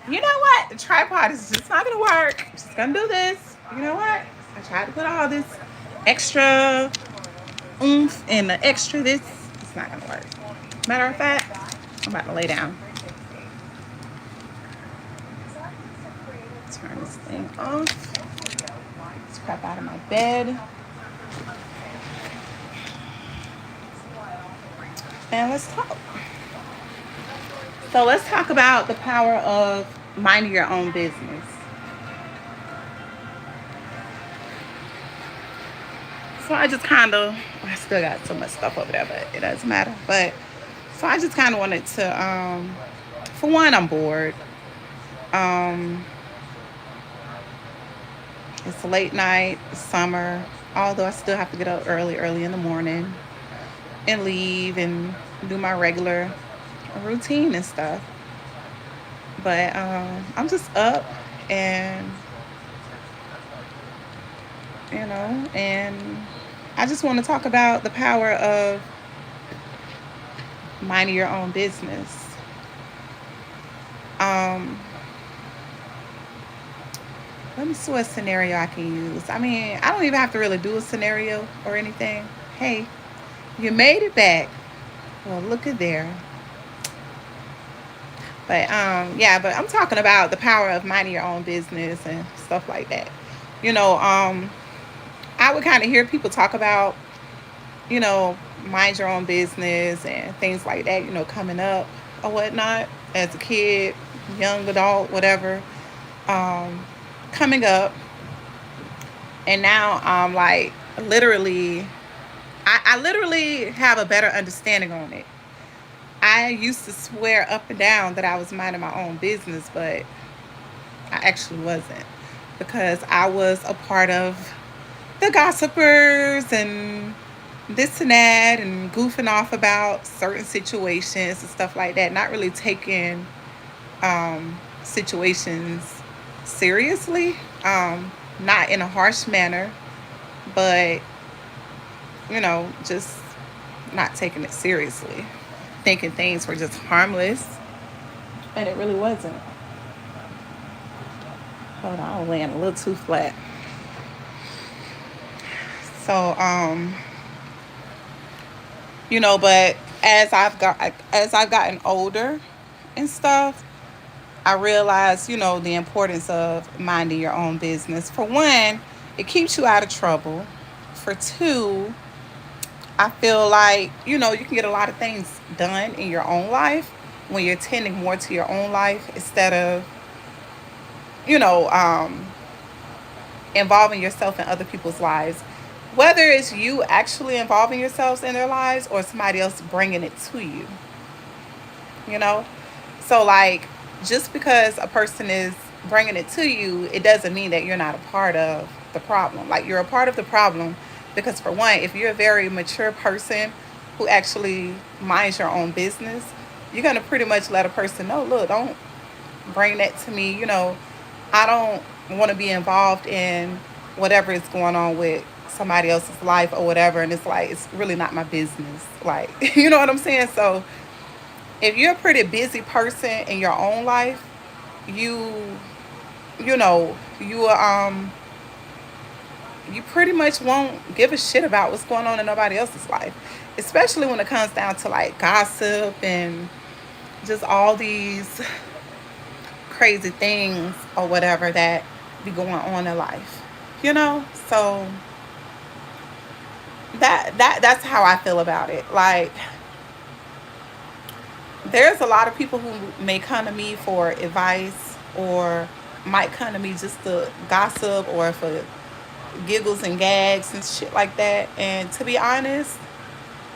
You know what? The tripod is just not gonna work. I'm just gonna do this. You know what? I tried to put all this extra oomph and the extra this. It's not gonna work. Matter of fact, I'm about to lay down. Turn this thing off. Let's crap out of my bed. And let's talk. So let's talk about the power of minding your own business. So I just kind of, I still got so much stuff over there, but it doesn't matter. But so I just kind of wanted to, for one, I'm bored. Um, it's a late night, it's summer, although I still have to get up early in the morning and leave and do my regular routine and stuff. But I'm just up and, and I just want to talk about the power of minding your own business. Um, Let me see what scenario I can use. I mean, I don't even have to really do a scenario or anything. Hey, you made it back. Well, look at there. But yeah, but I'm talking about the power of minding your own business and stuff like that. You know, I would kind of hear people talk about, mind your own business and things like that, coming up or whatnot as a kid, young adult, whatever, um, coming up. And now I'm like, literally, I literally have a better understanding on it. I used to swear up and down that I was minding my own business, but I actually wasn't because I was a part of the gossipers and this and that and goofing off about certain situations and stuff like that, not really taking situations seriously, not in a harsh manner, but just not taking it seriously, thinking things were just harmless, and it really wasn't. Hold on, I'm laying a little too flat. So, but as I've gotten older and stuff, I realized, the importance of minding your own business. For one, it keeps you out of trouble. For two, I feel like, you can get a lot of things done in your own life when you're tending more to your own life instead of, you know, um, involving yourself in other people's lives. Whether it's you actually involving yourselves in their lives or somebody else bringing it to you, you know? So, like, just because a person is bringing it to you, it doesn't mean that you're not a part of the problem. Like, you're a part of the problem because, for one, if you're a very mature person who actually minds your own business, you're going to pretty much let a person know, look, don't bring that to me. I don't want to be involved in whatever is going on with somebody else's life or whatever. And it's like, it's really not my business. Like, you know what I'm saying? So, if you're a pretty busy person in your own life, you you pretty much won't give a shit about what's going on in nobody else's life, especially when it comes down to like gossip and just all these crazy things or whatever that be going on in life. So that's how I feel about it. Like, there's a lot of people who may come to me for advice or might come to me just to gossip or for giggles and gags and shit like that. And to be honest,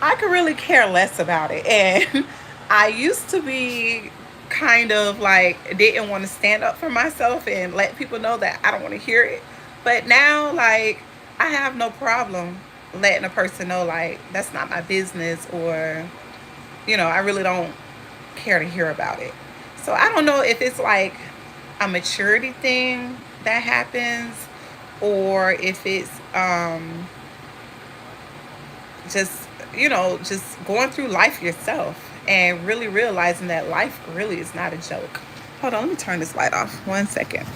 I could really care less about it. And I used to be kind of like didn't want to stand up for myself and let people know that I don't want to hear it. But now, like, I have no problem letting a person know, like, that's not my business, or, I really don't care to hear about it. So I don't know if it's like a maturity thing that happens, or if it's just just going through life yourself and really realizing that life really is not a joke. Hold on, let me turn this light off. 1 second.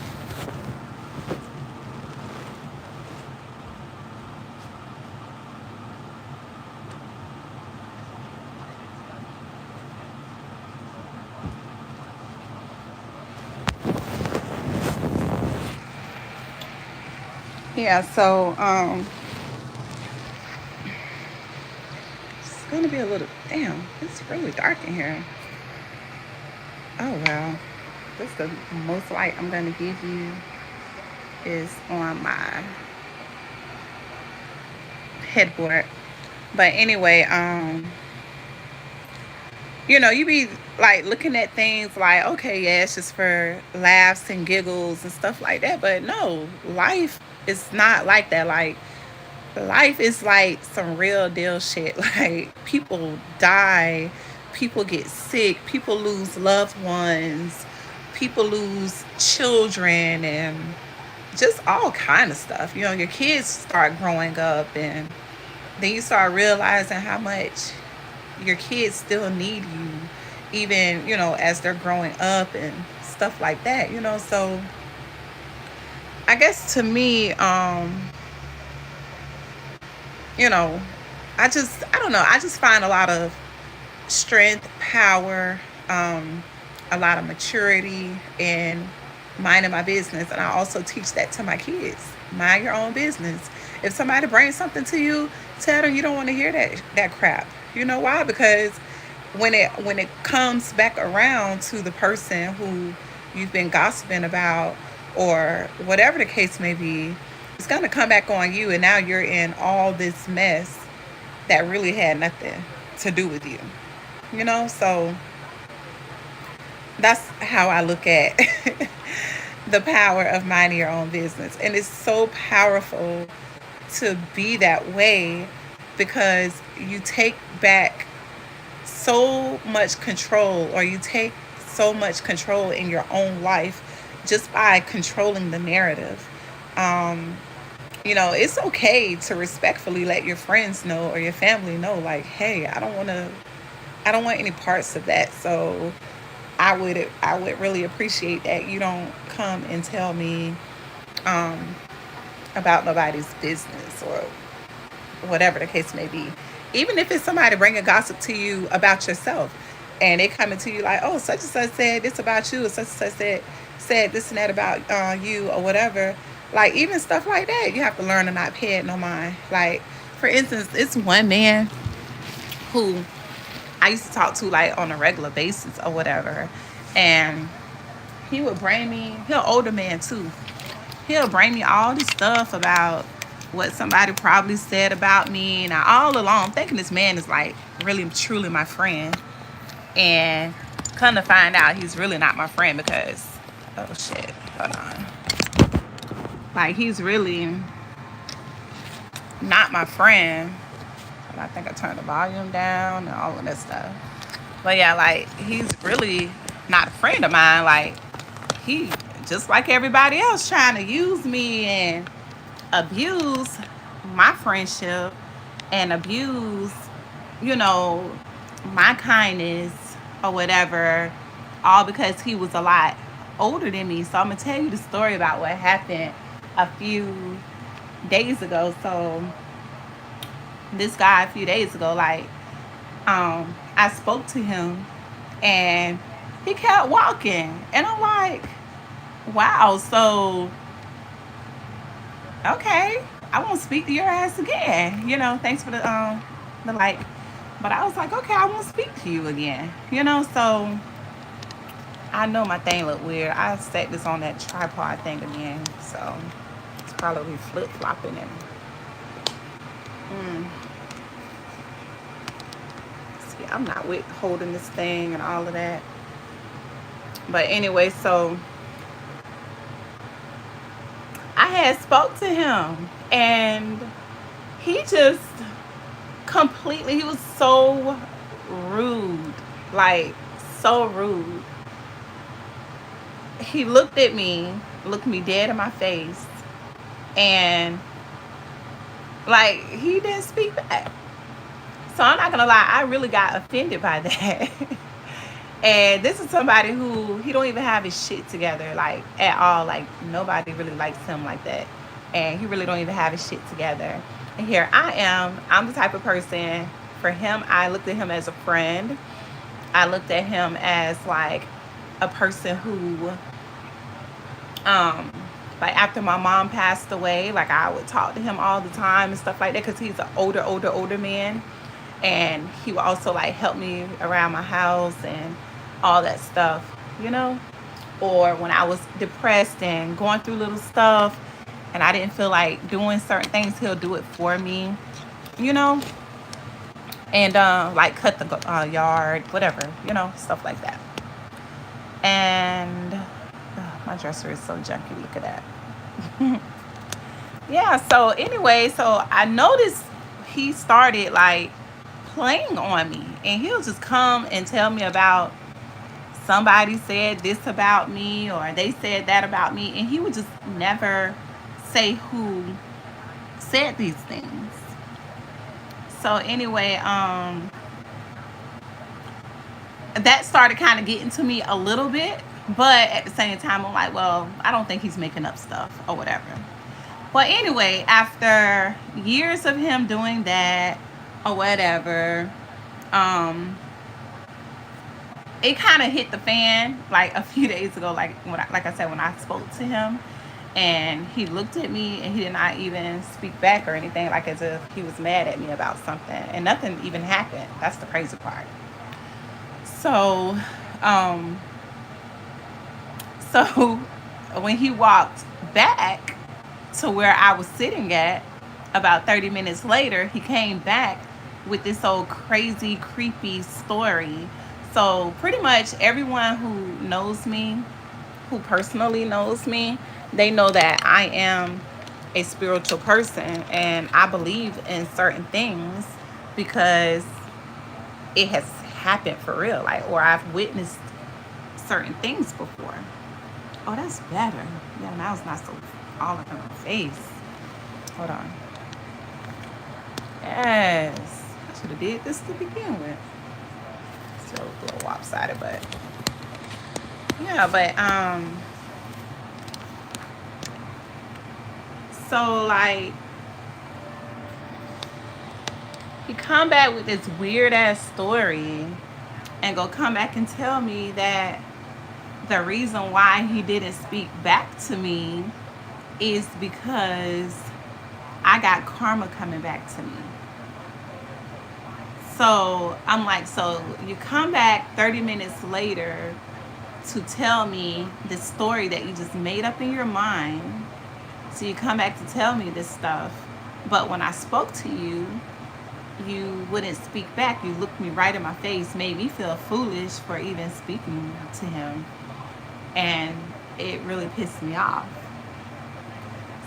Yeah, so it's gonna be a little damn, it's really dark in here. Oh well. This the most light I'm gonna give you is on my headboard. But anyway, you be like looking at things like, okay, yeah, it's just for laughs and giggles and stuff like that. But no, life is not like that. Like, life is like some real deal shit. Like, people die, people get sick, people lose loved ones, people lose children, and just all kind of stuff. Your kids start growing up, and then you start realizing how much your kids still need you, even as they're growing up and stuff like that. So I guess to me, you know I don't know, I just find a lot of strength, power, a lot of maturity in minding my business. And I also teach that to my kids. Mind your own business. If somebody brings something to you, tell them you don't want to hear that crap. You know why? Because when it comes back around to the person who you've been gossiping about, or whatever the case may be, it's going to come back on you, and now you're in all this mess that really had nothing to do with you. So that's how I look at the power of minding your own business. And it's so powerful to be that way, because you take back so much control, or you take so much control in your own life just by controlling the narrative. Um, it's okay to respectfully let your friends know or your family know, like, hey, I don't want any parts of that. So I would really appreciate that you don't come and tell me um, about nobody's business, or whatever the case may be. Even if it's somebody bringing gossip to you about yourself, and they coming to you like, oh, such and such said this about you, or such and such said this and that about you, or whatever. Like, even stuff like that, you have to learn to not pay it no mind. Like, for instance, it's one man who I used to talk to like on a regular basis or whatever, and he would bring me. He's an older man too. He'll bring me all this stuff about what somebody probably said about me, and all along I'm thinking this man is like really truly my friend, and come to find out he's really not my friend, because oh shit, hold on, like, he's really not my friend. And I think I turned the volume down and all of that stuff. But yeah, like, he's really not a friend of mine. Like, he just like everybody else trying to use me and abuse my friendship, and abuse, you know, my kindness or whatever, all because he was a lot older than me. So I'm gonna tell you the story about what happened a few days ago. So this guy a few days ago, like, I spoke to him, and he kept walking, and I'm like, wow, so okay, I won't speak to your ass again. Thanks for the like. But I was like, okay, I won't speak to you again. So I know my thing look weird. I set this on that tripod thing again, so it's probably flip flopping and mm, see, I'm not with holding this thing and all of that. But anyway, so I had spoke to him, and he just completely, he was so rude, like, so rude. He looked me dead in my face, and like, he didn't speak back. So I'm not gonna lie, I really got offended by that. And this is somebody who he don't even have his shit together, like at all. Like nobody really likes him like that, and he really don't even have his shit together. And here I am. I'm the type of person. For him, I looked at him as a friend. I looked at him as like a person who, um, like after my mom passed away, like I would talk to him all the time and stuff like that because he's an older man, and he would also like help me around my house and all that stuff, you know. Or when I was depressed and going through little stuff, and I didn't feel like doing certain things, he'll do it for me, you know. And like cut the yard, whatever, you know, stuff like that. And my dresser is so junky. Look at that. Yeah. So anyway, so I noticed he started like playing on me, and he'll just come and tell me about somebody said this about me or they said that about me, and he would just never say who said these things. So anyway, that started kind of getting to me a little bit, but at the same time I'm like, well, I don't think he's making up stuff or whatever. But anyway, after years of him doing that or whatever, um it kind of hit the fan like a few days ago, like when like I said, when I spoke to him, and he looked at me and he did not even speak back or anything, like as if he was mad at me about something, and nothing even happened. That's the crazy part. So, um, so when he walked back to where I was sitting at, about 30 minutes later, he came back with this old crazy, creepy story. So, pretty much everyone who knows me, who personally knows me, they know that I am a spiritual person and I believe in certain things because it has happened for real, like, or I've witnessed certain things before. Oh, that's better. Yeah, now it's not so all up in my face. Hold on. Yes, I should have did this to begin with. Still a little lopsided, but yeah, but so like he come back with this weird ass story and go come back and tell me that the reason why he didn't speak back to me is because I got karma coming back to me. So I'm like, so you come back 30 minutes later to tell me this story that you just made up in your mind. So you come back to tell me this stuff. But when I spoke to you, you wouldn't speak back. You looked me right in my face, made me feel foolish for even speaking to him. And it really pissed me off.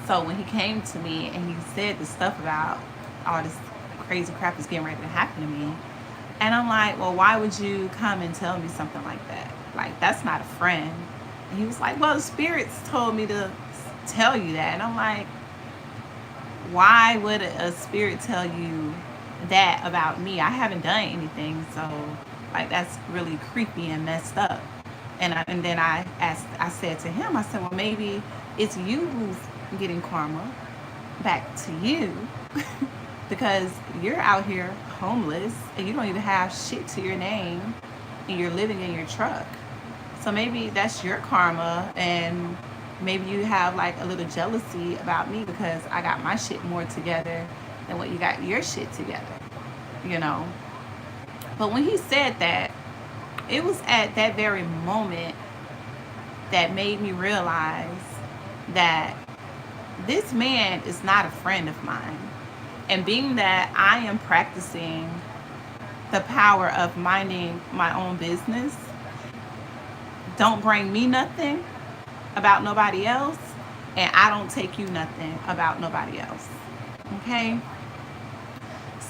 So when he came to me and he said the stuff about all this crazy crap is getting ready to happen to me, and I'm like, well, why would you come and tell me something like that? Like, that's not a friend. And he was like, well, the spirits told me to tell you that. And I'm like, why would a spirit tell you that about me? I haven't done anything. So, like, that's really creepy and messed up. And then I said to him, I said, well, maybe it's you who's getting karma back to you because you're out here homeless and you don't even have shit to your name and you're living in your truck. So maybe that's your karma, and maybe you have like a little jealousy about me because I got my shit more together than what you got your shit together, you know. But when he said that, it was at that very moment that made me realize that this man is not a friend of mine. And being that I am practicing the power of minding my own business, don't bring me nothing about nobody else, and I don't take you nothing about nobody else. Okay?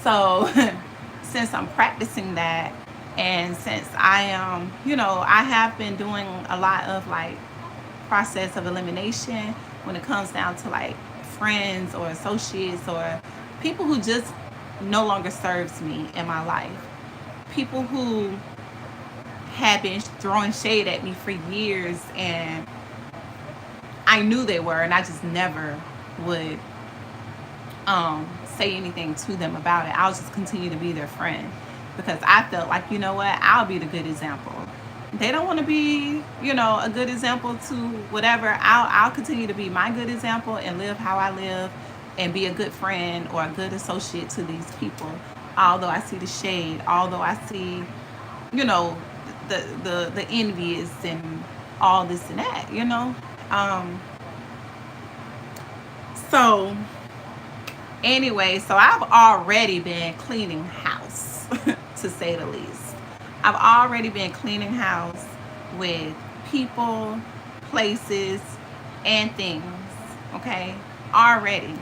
So, since I'm practicing that, and since I am, I have been doing a lot of like process of elimination when it comes down to like friends or associates or people who just no longer serves me in my life. People who had been throwing shade at me for years, and I knew they were, and I just never would say anything to them about it. I'll just continue to be their friend because I felt like, you know what, I'll be the good example. They don't want to be, a good example to whatever. I'll continue to be my good example and live how I live and be a good friend or a good associate to these people. Although I see the shade, although I see, you know, the envious and all this and that. Um, so anyway, so I've already been cleaning house, to say the least. I've already been cleaning house with people, places, and things. Okay, already.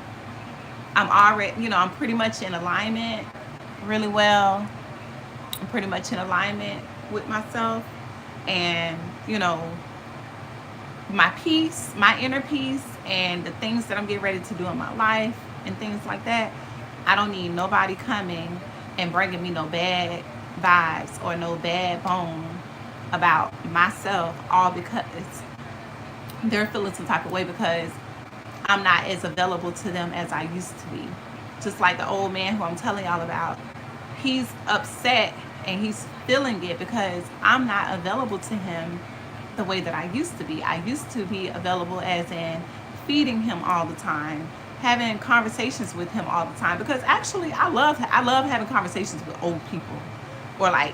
I'm pretty much in alignment really well. I'm pretty much in alignment with myself, and you know, my peace, my inner peace, and the things that I'm getting ready to do in my life and things like that. I don't need nobody coming and bringing me no bad vibes or no bad bone about myself, all because they're feeling some type of way because I'm not as available to them as I used to be. Just like the old man who I'm telling y'all about, he's upset and he's feeling it because I'm not available to him the way that I used to be. I used to be available as in feeding him all the time, having conversations with him all the time. Because actually, I love having conversations with old people, or like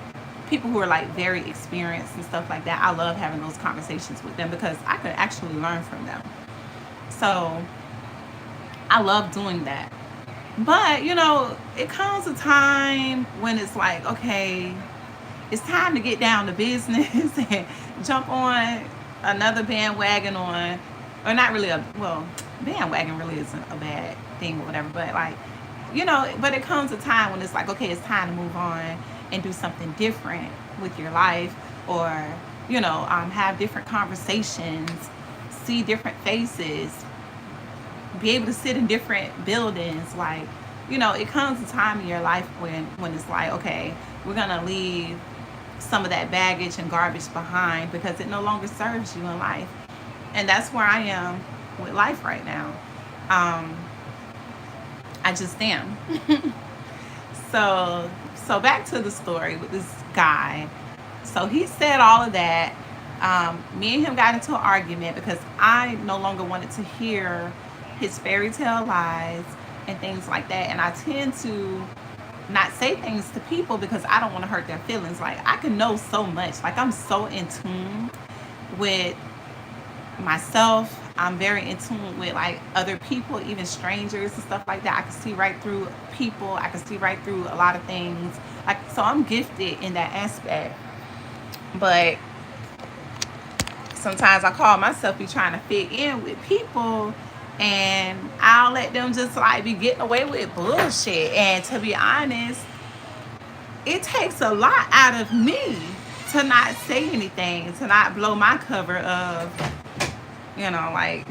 people who are like very experienced and stuff like that. I love having those conversations with them because I can actually learn from them. So I love doing that. But it comes a time when it's like, okay, it's time to get down to business and jump on another bandwagon on, or not really bandwagon really isn't a bad thing or whatever, but like, but it comes a time when it's like, okay, it's time to move on and do something different with your life, or, have different conversations, see different faces, be able to sit in different buildings. Like, it comes a time in your life when it's like, okay, we're gonna leave some of that baggage and garbage behind because it no longer serves you in life. And that's where I am with life right now. um I just am. So back to the story with this guy. So he said all of that. Me and him got into an argument because I no longer wanted to hear his fairy tale lies and things like that. And I tend to not say things to people because I don't want to hurt their feelings. Like, I can know so much. Like, I'm so in tune with myself. I'm very in tune with like other people, even strangers and stuff like that. I can see right through people. I can see right through a lot of things. Like, so I'm gifted in that aspect. But sometimes I call myself be trying to fit in with people, and I'll let them just like be getting away with bullshit. And to be honest, it takes a lot out of me to not say anything, to not blow my cover of, like,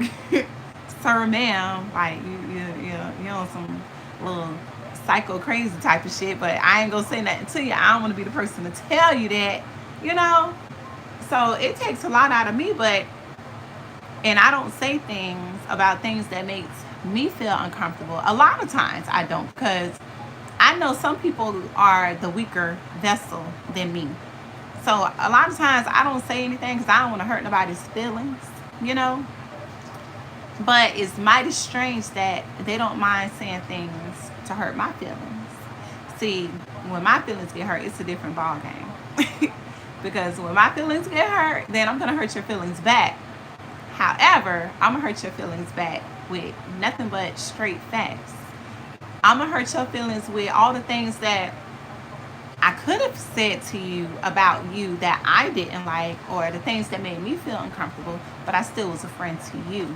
sir, ma'am, like you on some little psycho crazy type of shit. But I ain't gonna say nothing to you. I don't want to be the person to tell you that, you know. So it takes a lot out of me, and I don't say things about things that makes me feel uncomfortable. A lot of times I don't, because I know some people are the weaker vessel than me. So a lot of times I don't say anything because I don't want to hurt nobody's feelings, you know. But it's mighty strange that they don't mind saying things to hurt my feelings. See, when my feelings get hurt, it's a different ball game. Because when my feelings get hurt, then I'm gonna hurt your feelings back. However, I'm gonna hurt your feelings back with nothing but straight facts. I'm gonna hurt your feelings with all the things that I could have said to you about you that I didn't like, or the things that made me feel uncomfortable, but I still was a friend to you.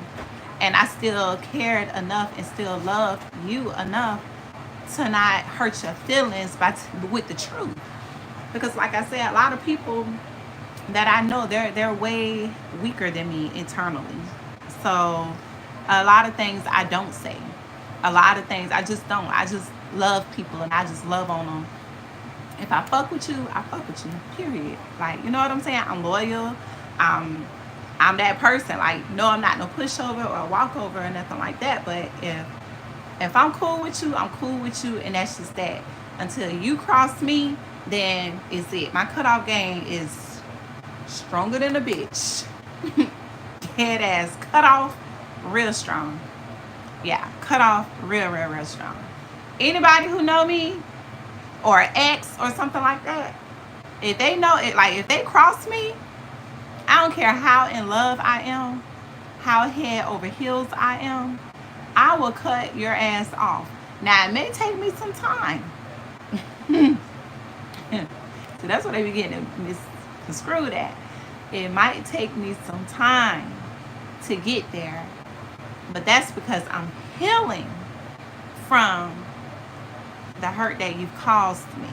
And I still cared enough and still loved you enough to not hurt your feelings with the truth. Because like I said, a lot of people that I know, they're way weaker than me internally. So a lot of things I don't say. A lot of things I just don't. I just love people and I just love on them. If I fuck with you, I fuck with you. Period. Like, you know what I'm saying? I'm loyal. Um, I'm that person. Like, no, I'm not no pushover or walkover or nothing like that. But if I'm cool with you, I'm cool with you, and that's just that. Until you cross me, then it's it. My cutoff game is stronger than a bitch. Head ass cut off, real strong. Yeah, cut off, real strong. Anybody who know me or ex or something like that, if they know it, like if they cross me, I don't care how in love I am, how head over heels I am, I will cut your ass off. Now it may take me some time. So that's what they be getting misconstrued at. It might take me some time to get there, but that's because I'm healing from the hurt that you've caused me.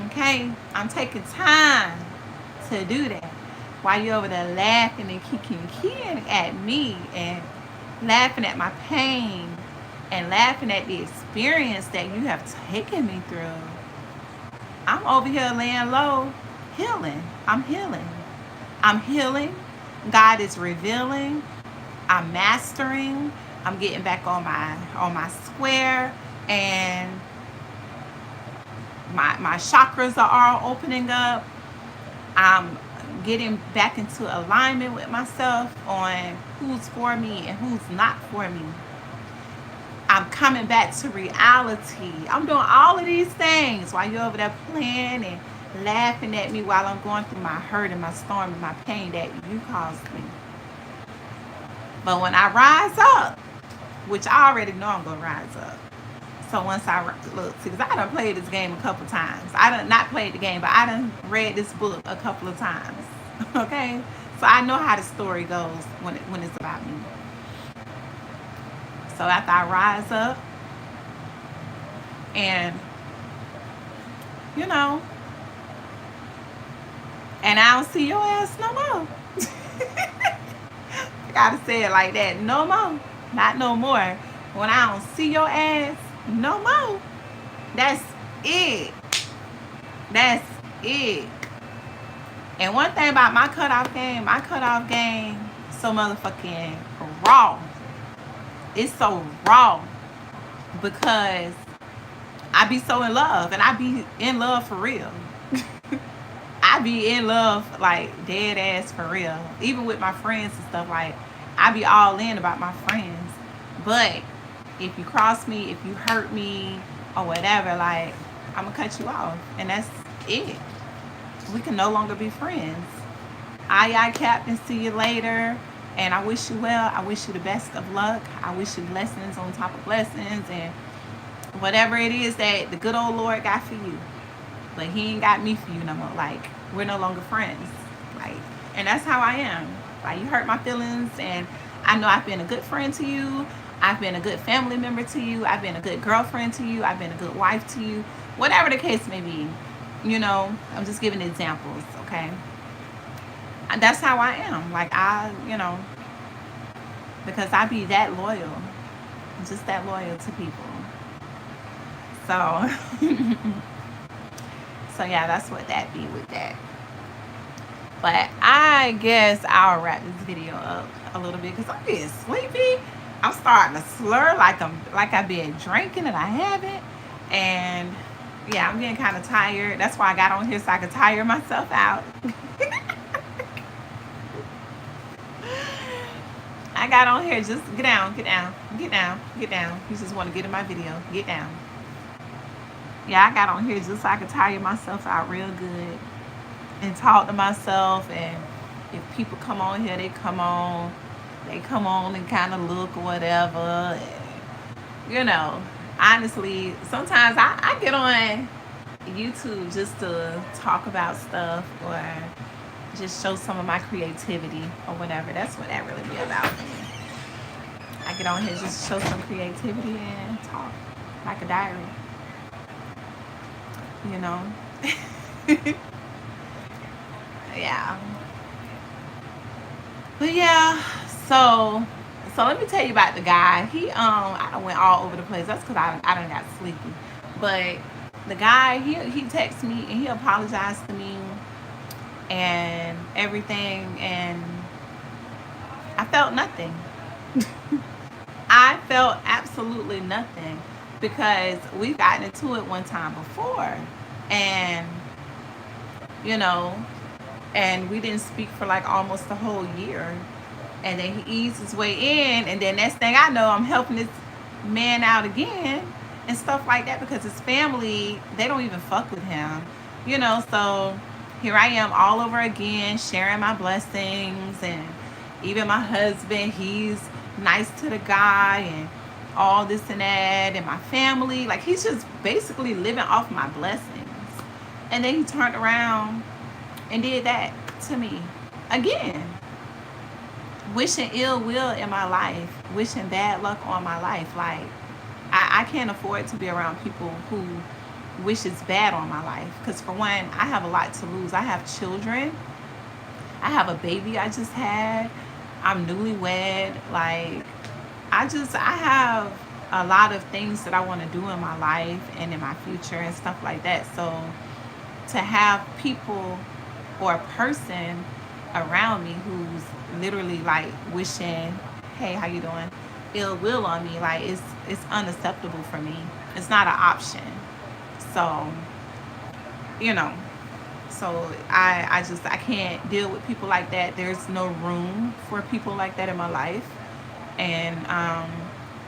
Okay? I'm taking time to do that. While you're over there laughing and kicking at me and laughing at my pain and laughing at the experience that you have taken me through, I'm over here laying low, healing. I'm healing. I'm healing. God is revealing. I'm mastering. I'm getting back on my square, and my chakras are all opening up. I'm getting back into alignment with myself on who's for me and who's not for me. I'm coming back to reality. I'm doing all of these things while you're over there playing and laughing at me while I'm going through my hurt and my storm and my pain that you caused me. But when I rise up, which I already know I'm going to rise up. So once I look, because I done played this game a couple times. I done not played the game, but I done read this book a couple of times. Okay? So I know how the story goes when it's about me. So after I rise up and, you know, and I don't see your ass no more. I gotta say it like that. No more. Not no more. When I don't see your ass no more. That's it. That's it. And one thing about my cutoff game so motherfucking raw. It's so raw because I be so in love, and I be in love for real. I be in love like dead ass for real. Even with my friends and stuff, like I be all in about my friends. But if you cross me, if you hurt me or whatever, like I'm gonna cut you off, and that's it. We can no longer be friends. Aye, Captain, see you later. And I wish you well. I wish you the best of luck. I wish you blessings on top of blessings and whatever it is that the good old Lord got for you. But he ain't got me for you no more. Like, we're no longer friends. Like, and that's how I am. Like, you hurt my feelings, and I know I've been a good friend to you. I've been a good family member to you. I've been a good girlfriend to you. I've been a good wife to you. Whatever the case may be. You know, I'm just giving examples, okay? And that's how I am. Like, because I be that loyal. Just that loyal to people. So, so yeah, that's what that be with that. But I guess I'll wrap this video up a little bit because I'm getting sleepy. I'm starting to slur like I've been drinking and I haven't. And yeah, I'm getting kind of tired. That's why I got on here, so I could tire myself out. I got on here, just get down. You just want to get in my video. Get down. Yeah, I got on here just so I could tire myself out real good and talk to myself. And if people come on here, they come on and kind of look or whatever. And, you know, honestly, sometimes I get on YouTube just to talk about stuff or just show some of my creativity or whatever. That's what that really be about. I get on here just to show some creativity and talk like a diary. You know? Yeah. But yeah, so let me tell you about the guy. He I done went all over the place. That's because I done got sleepy. But the guy, he texted me and he apologized to me and everything, and I felt nothing. I felt absolutely nothing because we've gotten into it one time before, and you know, and we didn't speak for like almost a whole year, and then he eased his way in, and then next thing I know, I'm helping this man out again and stuff like that because his family, they don't even fuck with him, so here I am all over again sharing my blessings, and even my husband, he's nice to the guy and all this and that, and my family, like he's just basically living off my blessings. And then he turned around and did that to me again, wishing ill will in my life, wishing bad luck on my life. Like I can't afford to be around people who wishes bad on my life, because for one, I have a lot to lose. I have children, I have a baby I just had, I'm newlywed. Like I have a lot of things that I want to do in my life and in my future and stuff like that. So to have people or a person around me who's literally like wishing, hey, how you doing, ill will on me, like it's unacceptable for me. It's not an option. So, you know, so I can't deal with people like that. There's no room for people like that in my life. And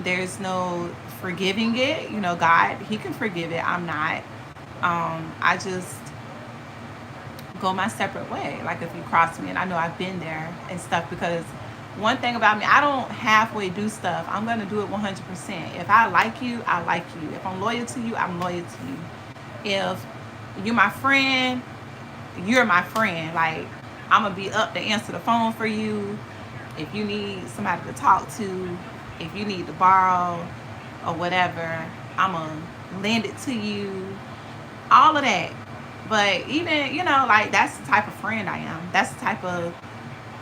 there's no forgiving it. God, he can forgive it. I'm not. I just go my separate way. Like if you cross me, and I know I've been there and stuff, because one thing about me, I don't halfway do stuff. I'm going to do it 100%. If I like you, I like you. If I'm loyal to you, I'm loyal to you. If you're my friend, you're my friend. Like I'm going to be up to answer the phone for you. If you need somebody to talk to, if you need to borrow or whatever, I'm going to lend it to you. All of that. But even, like that's the type of friend I am. That's the type of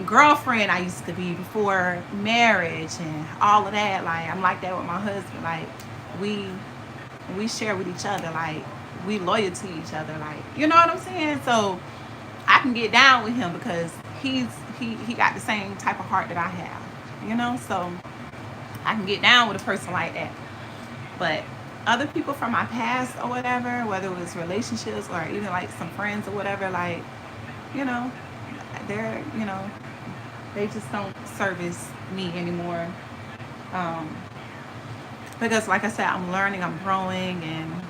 girlfriend I used to be before marriage and all of that. Like I'm like that with my husband. Like we share with each other. Like we loyal to each other. Like, you know what I'm saying? So I can get down with him because he got the same type of heart that I have. So I can get down with a person like that. But other people from my past or whatever, whether it was relationships or even like some friends or whatever, like, you know, they're, they just don't service me anymore. Um, because like I said, I'm learning, I'm growing and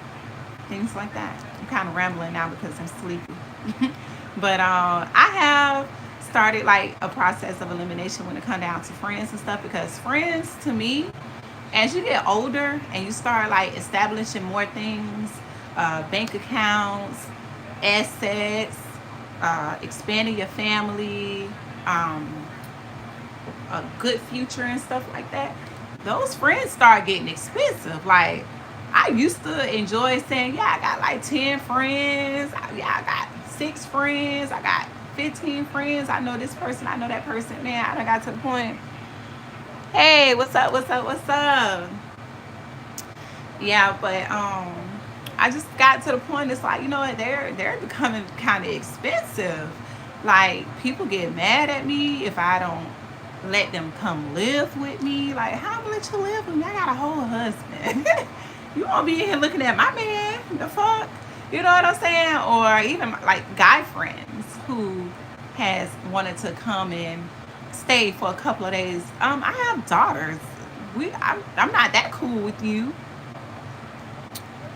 things like that. I'm kind of rambling now because I'm sleepy. But I have started like a process of elimination when it comes down to friends and stuff, because friends to me, as you get older and you start like establishing more things, bank accounts, assets, expanding your family, a good future and stuff like that, those friends start getting expensive. Like I used to enjoy saying, yeah, I got like 10 friends. Yeah, I got 6 friends. I got 15 friends. I know this person. I know that person. Man, I done got to the point. Hey, what's up? What's up? What's up? Yeah, but I just got to the point. It's like, you know what? They're becoming kind of expensive. Like people get mad at me if I don't let them come live with me. Like, how am I let you live with me? I got a whole husband. You won't be in here looking at my man. The fuck? You know what I'm saying? Or even like guy friends who has wanted to come and stay for a couple of days. I have daughters. I'm not that cool with you.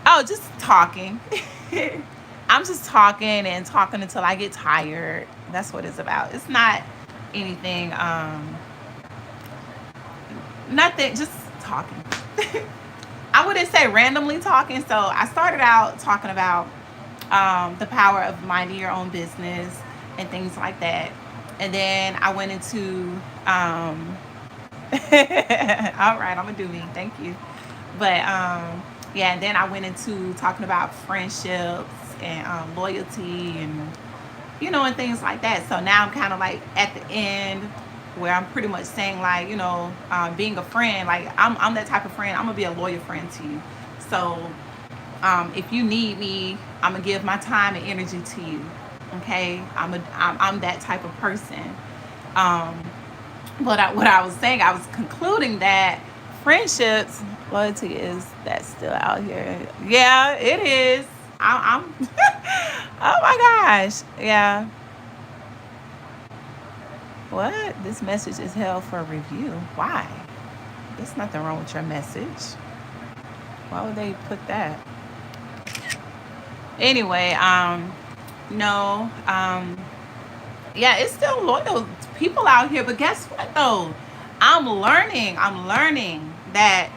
Oh, just talking. I'm just talking and talking until I get tired. That's what it's about. It's not anything, nothing, just talking. I wouldn't say randomly talking. So I started out talking about the power of minding your own business and things like that. And then I went into, all right, I'm going to do me. Thank you. But yeah, and then I went into talking about friendships and loyalty and, and things like that. So now I'm kind of like at the end where I'm pretty much saying like, being a friend, like I'm that type of friend. I'm going to be a loyal friend to you. So If you need me, I'm gonna give my time and energy to you. Okay, I'm that type of person. Um, but what I was saying, I was concluding that friendships, loyalty is that still out here. Yeah, it is. I'm oh my gosh. Yeah. What? This message is held for review. Why? There's nothing wrong with your message. Why would they put that? Anyway, no, yeah, it's still loyal people out here, but guess what though? I'm learning that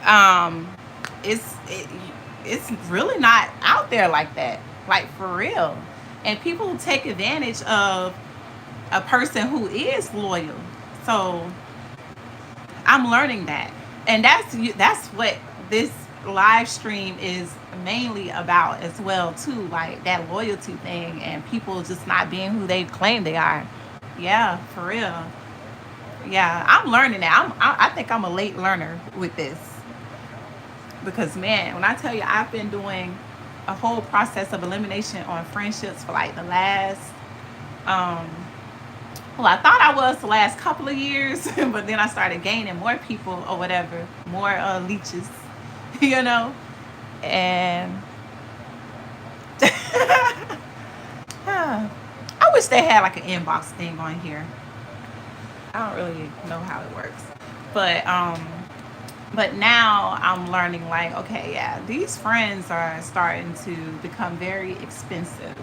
um it's it's really not out there like that. Like for real. And people take advantage of a person who is loyal. So I'm learning that, and that's what this live stream is mainly about as well too. Like that loyalty thing, and people just not being who they claim they are. Yeah, for real. Yeah, I'm learning that. I think I'm a late learner with this because man, when I tell you I've been doing a whole process of elimination on friendships for like the last um well, I thought I was the last couple of years, but then I started gaining more people or whatever, more leeches, you know. And I wish they had like an inbox thing on here. I don't really know how it works, but now I'm learning like, okay, yeah, these friends are starting to become very expensive.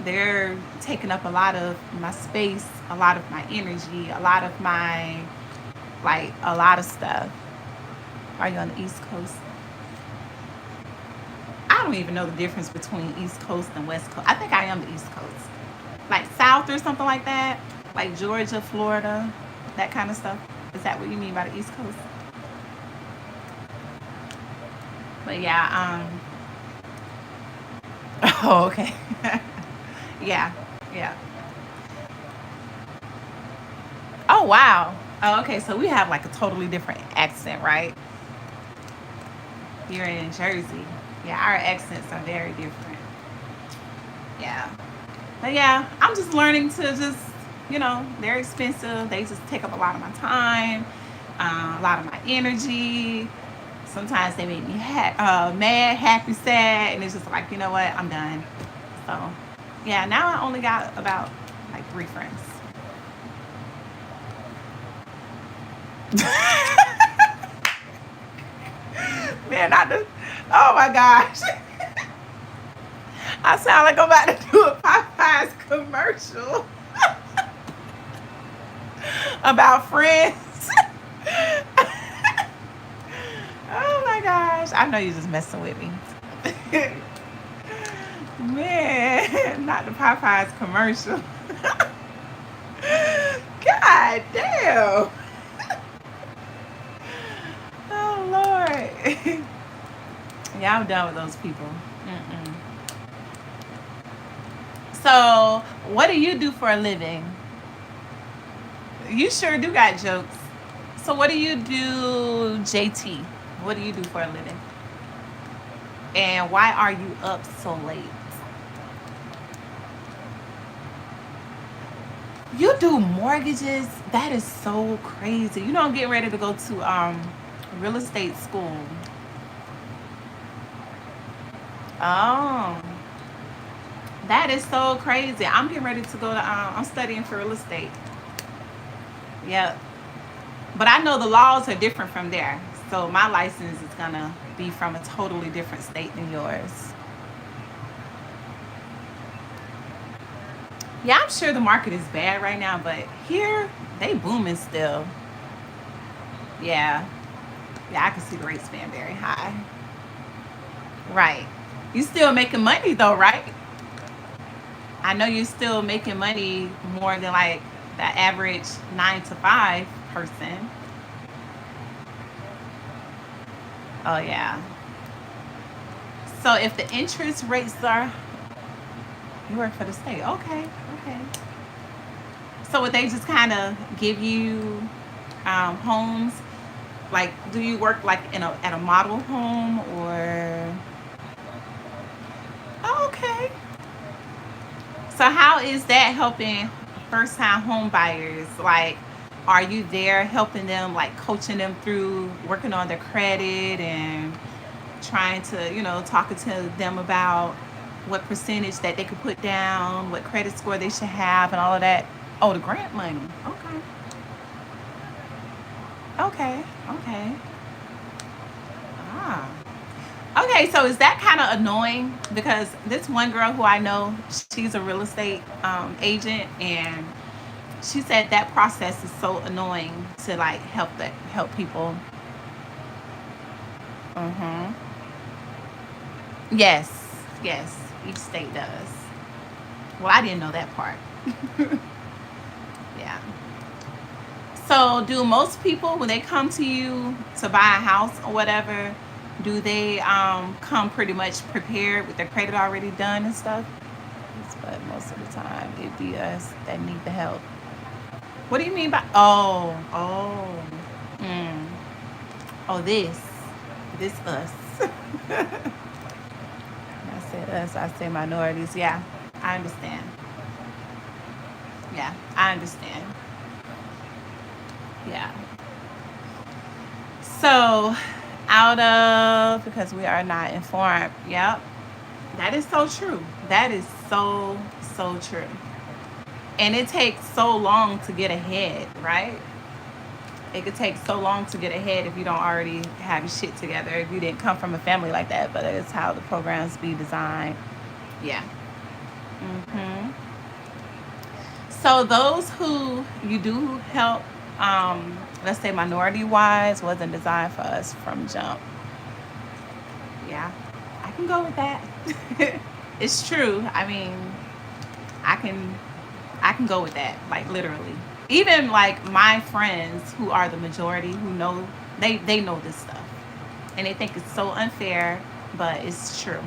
They're taking up a lot of my space, a lot of my energy, a lot of my, like, a lot of stuff. Are you on the East Coast? I don't even know the difference between East Coast and West Coast. I think I am the East Coast. Like South or something like that. Like Georgia, Florida, that kind of stuff. Is that what you mean by the East Coast? But yeah, oh, okay. Yeah, yeah. Oh, wow. Oh, okay, so we have like a totally different accent, right? You're in Jersey. Yeah, our accents are very different. Yeah. But yeah, I'm just learning to just, they're expensive. They just take up a lot of my time, a lot of my energy. Sometimes they make me mad, happy, sad, and it's just like, you know what, I'm done. So, yeah, now I only got about like 3 friends. Man, oh my gosh. I sound like I'm about to do a Popeyes commercial about friends. Oh my gosh. I know you're just messing with me. Man, not the Popeyes commercial. God damn. Oh Lord. Yeah, I'm done with those people. Mm-mm. So, what do you do for a living? You sure do got jokes. So, what do you do, JT? What do you do for a living? And why are you up so late? You do mortgages? That is so crazy. You know, I'm getting ready to go to real estate school. Oh, that is so crazy. I'm getting ready to go to, I'm studying for real estate. Yeah. But I know the laws are different from there. So my license is going to be from a totally different state than yours. Yeah, I'm sure the market is bad right now, but here they booming still. Yeah. Yeah, I can see the rates being very high. Right. You still making money though, right? I know you're still making money more than like the average 9 to 5 person. Oh yeah. So if the interest rates are, you work for the state. Okay, okay. So would they just kind of give you homes Like, do you work like in a at a model home or? Oh, okay. So how is that helping first time home buyers? Like, are you there helping them, like coaching them through working on their credit and trying to, talking to them about what percentage that they could put down, what credit score they should have, and all of that? Oh, the grant money. Okay. Okay. Okay. Ah. Okay, so is that kind of annoying? Because this one girl who I know, she's a real estate agent, and she said that process is so annoying to like help people. Mm-hmm. Yes, yes, each state does. Well, I didn't know that part. Yeah. So, do most people when they come to you to buy a house or whatever, do they come pretty much prepared with their credit already done and stuff? But most of the time, it be us that need the help. What do you mean by mm, oh this us? I said us. I say minorities. Yeah, I understand. Yeah, I understand. Yeah. So, out of because we are not informed. Yep, that is so true. That is so true. And it takes so long to get ahead, right? It could take so long to get ahead if you don't already have your shit together. If you didn't come from a family like that, but it's how the programs be designed. Yeah. Hmm. So those who you do help, let's say minority wise, wasn't designed for us from jump. Yeah, I can go with that. It's true. I mean, I can I can go with that, like literally. Even like my friends who are the majority who know they know this stuff. And they think it's so unfair, but it's true.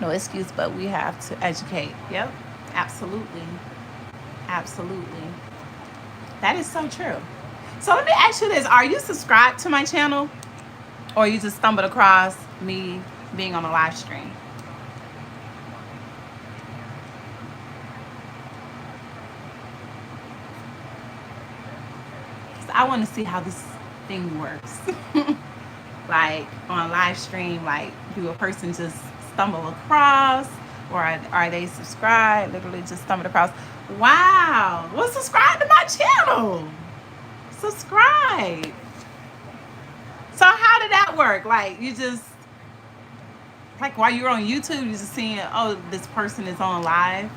No excuse, but we have to educate. Yep. Absolutely. Absolutely. That is so true. So let me ask you this. Are you subscribed to my channel? Or you just stumbled across me being on a live stream? So I want to see how this thing works. Like on live stream, like do a person just stumble across, or are they subscribed? Literally just stumbled across. Wow. Well, subscribe to my channel. Subscribe. So how did that work? Like you just like while you're on YouTube, you're just seeing, oh, this person is on live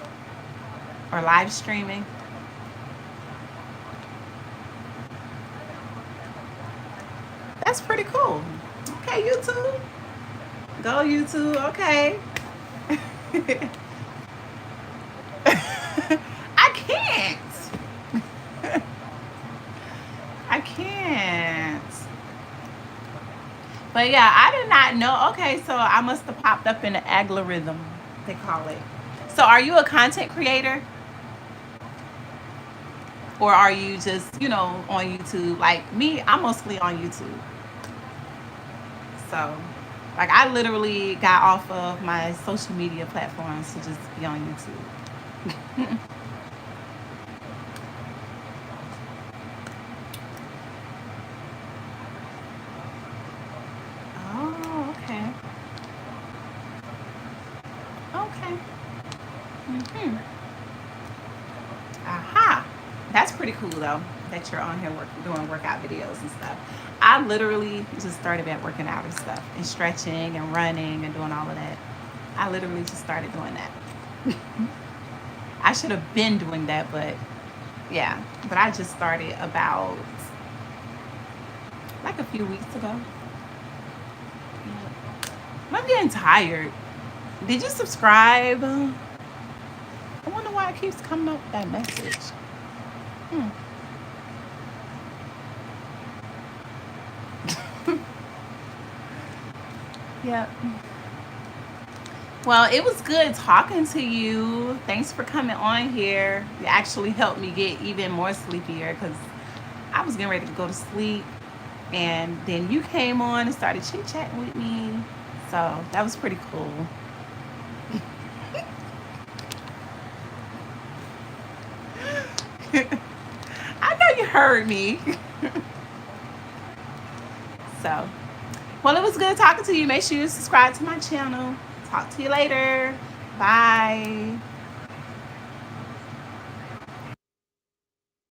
or live streaming. That's pretty cool. Okay, YouTube. Go YouTube. Okay. I can't. I can't. But yeah, I did not know. Okay, so I must have popped up in the algorithm, they call it. So are you a content creator? Or are you just, on YouTube? Like me, I'm mostly on YouTube. So, like, I literally got off of my social media platforms to just be on YouTube. Oh, okay. Okay. Hmm. Aha. That's pretty cool though. That you're on here doing workout videos and stuff. I literally just started back working out and stuff and stretching and running and doing all of that. I literally just started doing that. I should have been doing that, but yeah. But I just started about like a few weeks ago. Yeah. I'm getting tired. Did you subscribe? I wonder why it keeps coming up with that message. Hmm. Yeah. Well, it was good talking to you. Thanks for coming on here. You actually helped me get even more sleepier because I was getting ready to go to sleep. And then you came on and started chit chatting with me. So that was pretty cool. I know you heard me. So, well, it was good talking to you. Make sure you subscribe to my channel. Talk to you later. Bye.